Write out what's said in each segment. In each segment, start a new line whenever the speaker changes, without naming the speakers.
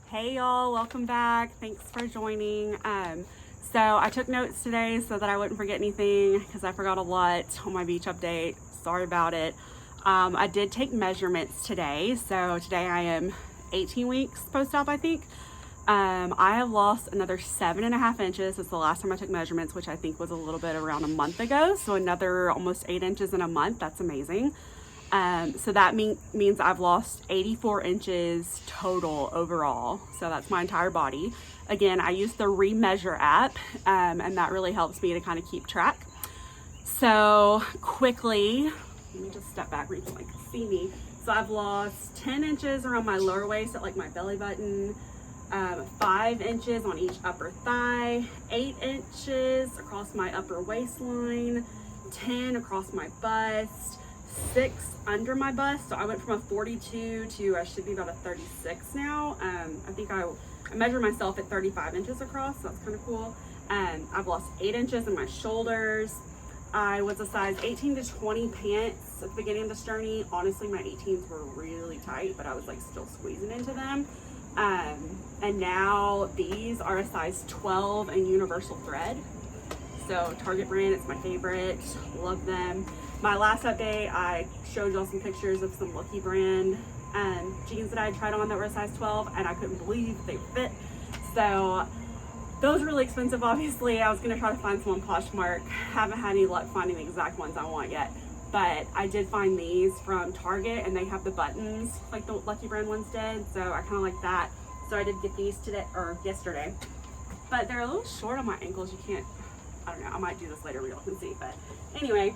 Hey y'all, welcome back. Thanks for joining. So I took notes today so that I wouldn't forget anything because I forgot a lot on my beach update. Sorry about it. I did take measurements today. So today I am 18 weeks post-op, I think. I have lost another 7.5 inches. Since the last time I took measurements, which I think was a little bit around a month ago. So another almost 8 inches in a month. That's amazing. So that means I've lost 84 inches total overall. So that's my entire body. Again, I use the Remeasure app, and that really helps me to kind of keep track. So quickly, let me just step back where you can like see me. So I've lost 10 inches around my lower waist at like my belly button, 5 inches on each upper thigh, 8 inches across my upper waistline, 10 across my bust, 6 under my bust. So I went from a 42 to I should be about a 36 now. I think I measured myself at 35 inches across, so that's kind of cool. I've lost 8 inches in my shoulders. I was a size 18 to 20 pants at the beginning of this journey. Honestly, my 18s were really tight, but I was like still squeezing into them. And now these are a size 12 and universal thread. So Target brand, it's my favorite, love them. My last update, I showed y'all some pictures of some Lucky brand jeans that I tried on that were a size 12, and I couldn't believe they fit. So those are really expensive, obviously. I was gonna try to find some on Poshmark. Haven't had any luck finding the exact ones I want yet, but I did find these from Target, and they have the buttons like the Lucky brand ones did, so I kind of like that. So I did get these today, or yesterday, but they're a little short on my ankles. You can't, I don't know, I might do this later where y'all can see, but anyway,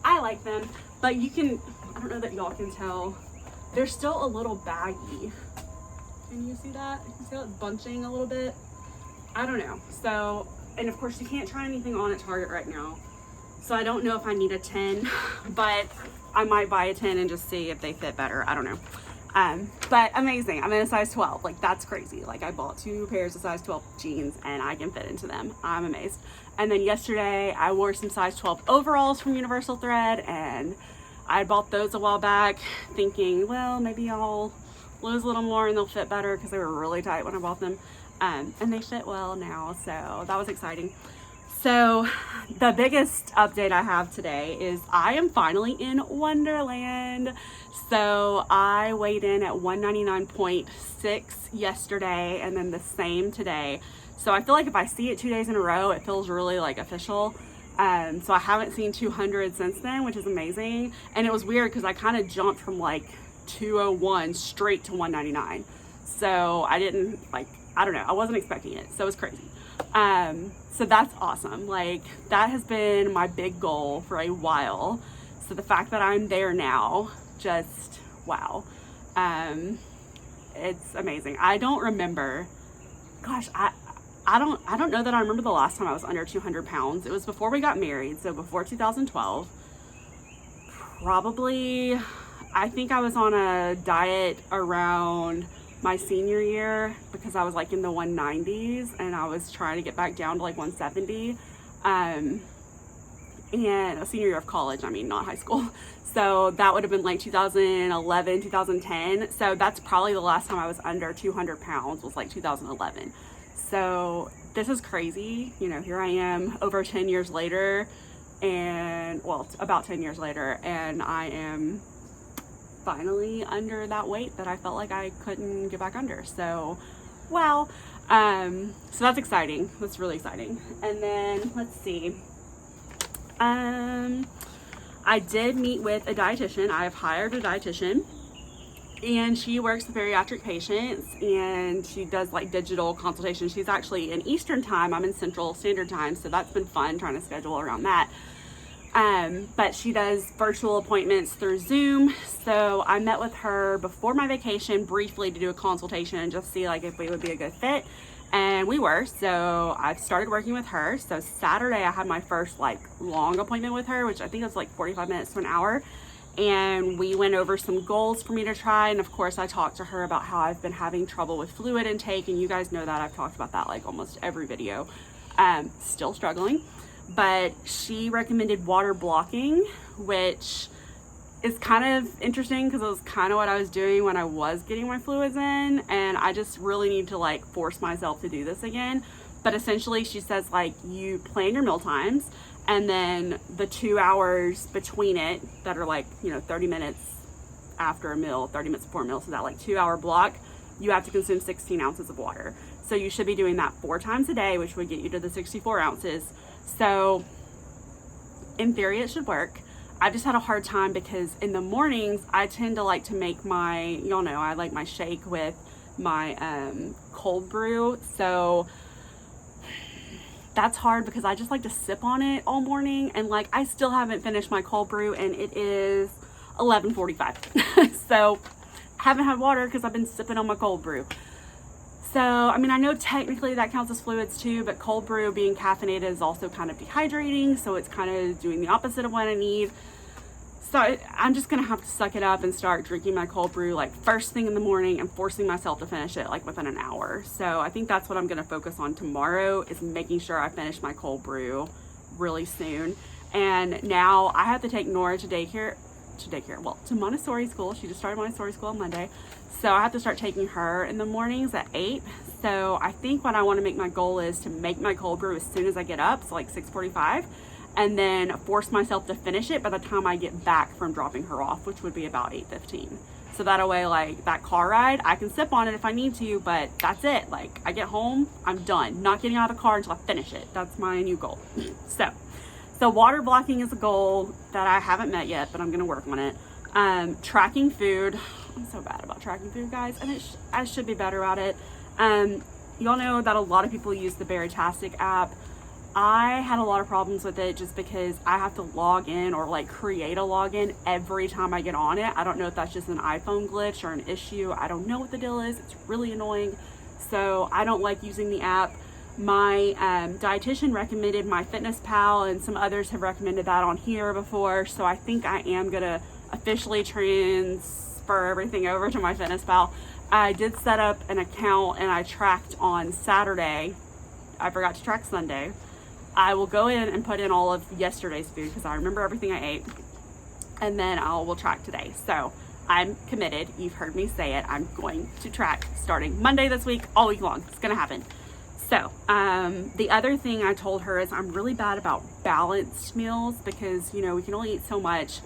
I like them, but you can, I don't know that y'all can tell, they're still a little baggy. Can you see that? You can see it bunching a little bit. I don't know. So, and of course you can't try anything on at Target right now. So I don't know if I need a 10, but I might buy a 10 and just see if they fit better. I don't know. But amazing. I'm in a size 12. Like, that's crazy. Like, I bought 2 pairs of size 12 jeans and I can fit into them. I'm amazed. And then yesterday I wore some size 12 overalls from Universal Thread, and I bought those a while back thinking, well, maybe I'll lose a little more and they'll fit better because they were really tight when I bought them. And they fit well now. So that was exciting. So the biggest update I have today is I am finally in Wonderland. So I weighed in at 199.6 yesterday, and then the same today. So I feel like if I see it 2 days in a row, it feels really like official. So I haven't seen 200 since then, which is amazing. And it was weird because I kind of jumped from like 201 straight to 199. So I didn't I don't know, I wasn't expecting it. So it was crazy. So that's awesome. Like, that has been my big goal for a while. So the fact that I'm there now, just wow. It's amazing. I don't remember, gosh, I don't know that I remember the last time I was under 200 pounds. It was before we got married. So before 2012, probably, I think I was on a diet around my senior year because I was like in the 190s and I was trying to get back down to like 170. And a senior year of college, I mean, not high school. So that would have been like 2011, 2010. So that's probably the last time I was under 200 pounds was like 2011. So this is crazy. You know, here I am over 10 years later, and well, about 10 years later, and I am finally under that weight that I felt like I couldn't get back under. So wow. So that's exciting. That's really exciting. And then let's see. I did meet with a dietitian. I've hired a dietitian, and she works with bariatric patients, and she does like digital consultations. She's actually in Eastern time. I'm in Central Standard Time. So that's been fun trying to schedule around that. But she does virtual appointments through Zoom. So I met with her before my vacation briefly to do a consultation and just see like if we would be a good fit. And we were. So I've started working with her. So Saturday I had my first like long appointment with her, which I think was like 45 minutes to an hour. And we went over some goals for me to try. And of course I talked to her about how I've been having trouble with fluid intake. And you guys know that I've talked about that like almost every video. Still struggling. But she recommended water blocking, which is kind of interesting because it was kind of what I was doing when I was getting my fluids in, and I just really need to like force myself to do this again. But essentially she says like you plan your meal times, and then the 2 hours between it that are like, you know, 30 minutes after a meal, 30 minutes before a meal, so that like 2 hour block, you have to consume 16 ounces of water. So you should be doing that 4 times a day, which would get you to the 64 ounces. So in theory, it should work. I've just had a hard time because in the mornings, I tend to like to make my, y'all know, I like my shake with my cold brew. So that's hard because I just like to sip on it all morning. And like, I still haven't finished my cold brew and it is 11:45. So I haven't had water because I've been sipping on my cold brew. So, I mean, I know technically that counts as fluids too, but cold brew being caffeinated is also kind of dehydrating. So it's kind of doing the opposite of what I need. So I'm just going to have to suck it up and start drinking my cold brew like first thing in the morning and forcing myself to finish it like within an hour. So I think that's what I'm going to focus on tomorrow, is making sure I finish my cold brew really soon. And now I have to take Nora to daycare, well, to Montessori school. She just started Montessori school on Monday. So I have to start taking her in the mornings at 8. So I think what I want to make my goal is to make my cold brew as soon as I get up, so like 6:45, and then force myself to finish it by the time I get back from dropping her off, which would be about 8:15. So that way, like that car ride, I can sip on it if I need to, but that's it. Like I get home, I'm done. Not getting out of the car until I finish it. That's my new goal. So water blocking is a goal that I haven't met yet, but I'm going to work on it. Tracking food. I'm so bad about tracking food, guys, and I should be better about it. Y'all know that a lot of people use the Dietician app. I had a lot of problems with it just because I have to log in or like create a login every time I get on it. I don't know if that's just an iPhone glitch or an issue. I don't know what the deal is. It's really annoying. So I don't like using the app. My dietitian recommended MyFitnessPal, and some others have recommended that on here before. So I think I am gonna officially transfer everything over to MyFitnessPal. I did set up an account and I tracked on Saturday. I forgot to track Sunday. I will go in and put in all of yesterday's food because I remember everything I ate, and then I will track today. So I'm committed. You've heard me say it. I'm going to track starting Monday this week, all week long. It's gonna happen. So the other thing I told her is I'm really bad about balanced meals because, you know, we can only eat so much.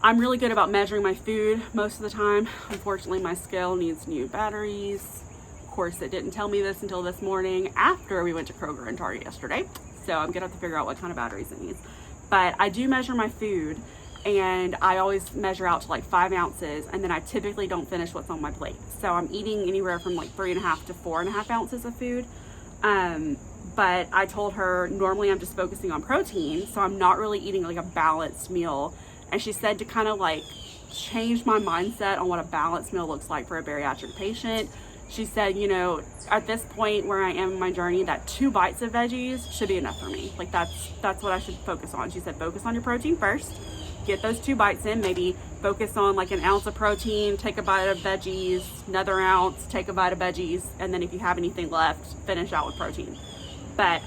I'm really good about measuring my food most of the time. Unfortunately, my scale needs new batteries. Of course, it didn't tell me this until this morning after we went to Kroger and Target yesterday. So I'm gonna have to figure out what kind of batteries it needs. But I do measure my food, and I always measure out to like 5 ounces, and then I typically don't finish what's on my plate. So I'm eating anywhere from like 3.5 to 4.5 ounces of food. But I told her normally I'm just focusing on protein, so I'm not really eating like a balanced meal. And she said to kind of like change my mindset on what a balanced meal looks like for a bariatric patient. She said, you know, at this point where I am in my journey, that 2 bites of veggies should be enough for me. Like that's what I should focus on. She said, focus on your protein first, get those 2 bites in, maybe focus on like an ounce of protein, take a bite of veggies, another ounce, take a bite of veggies, and then if you have anything left, finish out with protein. But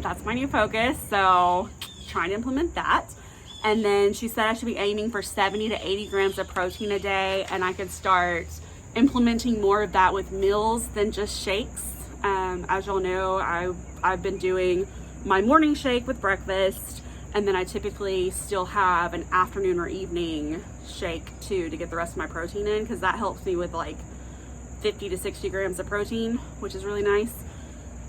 that's my new focus, so trying to implement that. And then she said I should be aiming for 70 to 80 grams of protein a day, and I could start implementing more of that with meals than just shakes. As y'all know, I've been doing my morning shake with breakfast, and then I typically still have an afternoon or evening shake too to get the rest of my protein in, because that helps me with like 50 to 60 grams of protein, which is really nice.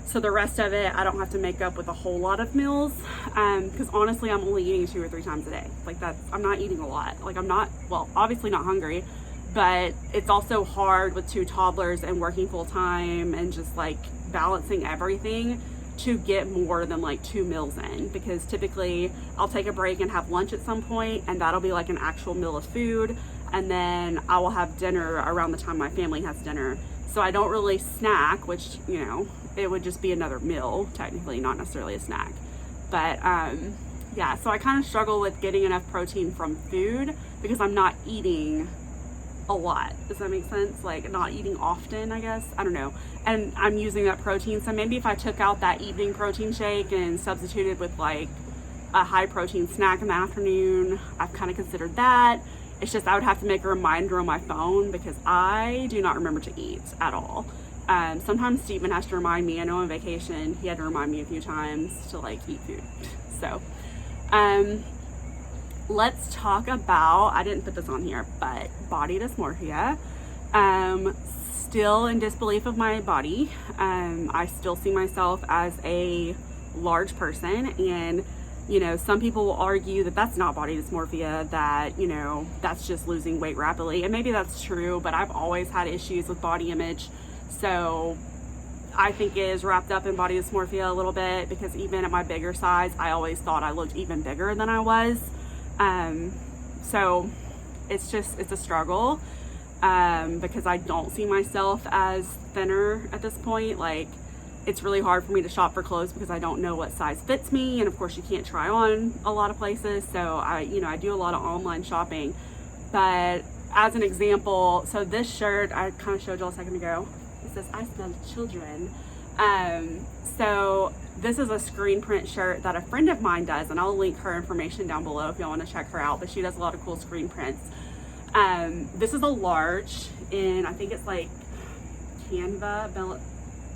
So the rest of it, I don't have to make up with a whole lot of meals, because honestly, I'm only eating 2 or 3 times a day. Like I'm not eating a lot. Like I'm not, well, obviously not hungry, but it's also hard with 2 toddlers and working full time and just like balancing everything to get more than like 2 meals in, because typically I'll take a break and have lunch at some point, and that'll be like an actual meal of food, and then I will have dinner around the time my family has dinner. So I don't really snack, which, you know, it would just be another meal, technically, not necessarily a snack. But yeah, so I kind of struggle with getting enough protein from food because I'm not eating a lot. Does that make sense? Like not eating often, I guess. I don't know. And I'm using that protein. So maybe if I took out that evening protein shake and substituted with like a high protein snack in the afternoon. I've kind of considered that. It's just I would have to make a reminder on my phone because I do not remember to eat at all. Sometimes Steven has to remind me. I know on vacation he had to remind me a few times to like eat food. So let's talk about, I didn't put this on here, but body dysmorphia. Still in disbelief of my body. I still see myself as a large person, and you know, some people will argue that that's not body dysmorphia, that, you know, that's just losing weight rapidly. And maybe that's true, but I've always had issues with body image. So I think it is wrapped up in body dysmorphia a little bit, because even at my bigger size, I always thought I looked even bigger than I was. So it's a struggle, because I don't see myself as thinner at this point. Like, it's really hard for me to shop for clothes because I don't know what size fits me. And of course you can't try on a lot of places. So I do a lot of online shopping. But as an example, so this shirt, I kind of showed y'all a second ago. It says, "I smell children." So this is a screen print shirt that a friend of mine does, and I'll link her information down below if y'all want to check her out, but she does a lot of cool screen prints. This is a large in, I think it's like Canva, Bella,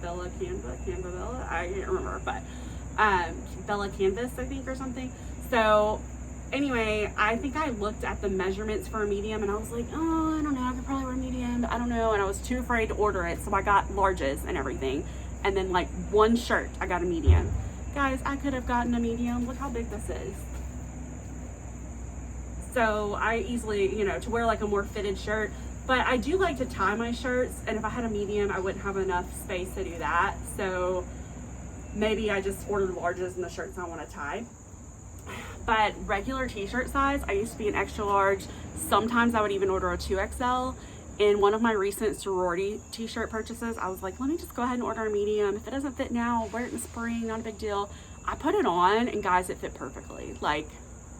I can't remember, but Bella Canvas, I think, or something. So anyway, I think I looked at the measurements for a medium and I was like, oh, I don't know, I could probably wear medium, I don't know, and I was too afraid to order it, so I got larges and everything. And then like one shirt, I got a medium. Guys, I could have gotten a medium. Look how big this is. So I easily, you know, to wear like a more fitted shirt. But I do like to tie my shirts, and if I had a medium, I wouldn't have enough space to do that. So maybe I just ordered larges in the shirts I want to tie. But regular t-shirt size, I used to be an extra large. Sometimes I would even order a 2XL. In one of my recent sorority t-shirt purchases, I was like, let me just go ahead and order a medium. If it doesn't fit now, I'll wear it in the spring, not a big deal. I put it on, and guys, it fit perfectly. Like,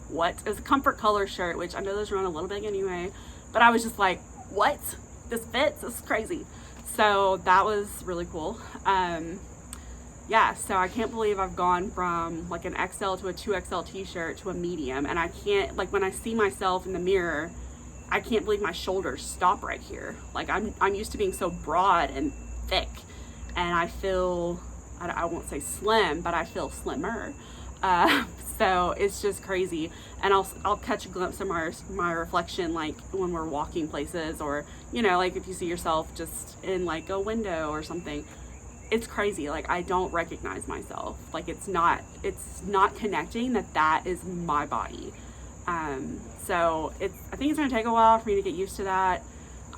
what? It was a comfort color shirt, which I know those run a little big anyway, but I was just like, what? This fits? This is crazy. So that was really cool. Yeah, so I can't believe I've gone from like an XL to a 2XL t-shirt to a medium, and I can't, like, when I see myself in the mirror, I can't believe my shoulders stop right here. Like, I'm used to being so broad and thick, and I feel, I won't say slim, but I feel slimmer. So it's just crazy. And I'll catch a glimpse of my reflection, like when we're walking places, or, you know, like if you see yourself just in like a window or something. It's crazy. Like, I don't recognize myself. Like, it's not connecting that is my body. So I think it's gonna take a while for me to get used to that.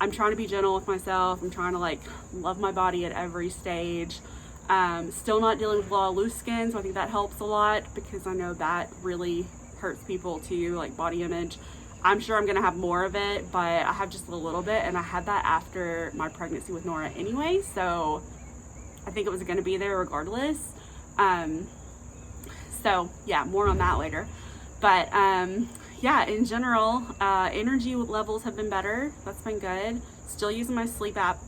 I'm trying to be gentle with myself. I'm trying to like love my body at every stage. Still not dealing with a lot of loose skin, so I think that helps a lot, because I know that really hurts people too, like body image. I'm sure I'm gonna have more of it, but I have just a little bit, and I had that after my pregnancy with Nora anyway, so I think it was gonna be there regardless. So yeah, more on that later. But yeah, in general, energy levels have been better. That's been good. Still using my sleep apnea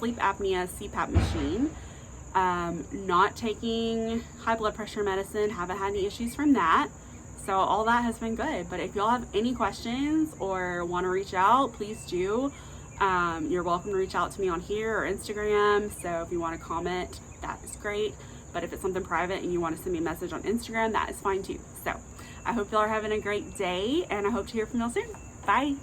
CPAP machine. Not taking high blood pressure medicine, haven't had any issues from that. So all that has been good. But if y'all have any questions or want to reach out, please do. You're welcome to reach out to me on here or Instagram. So if you want to comment, that is great. But if it's something private and you want to send me a message on Instagram, that is fine too. So I hope y'all are having a great day, and I hope to hear from y'all soon. Bye.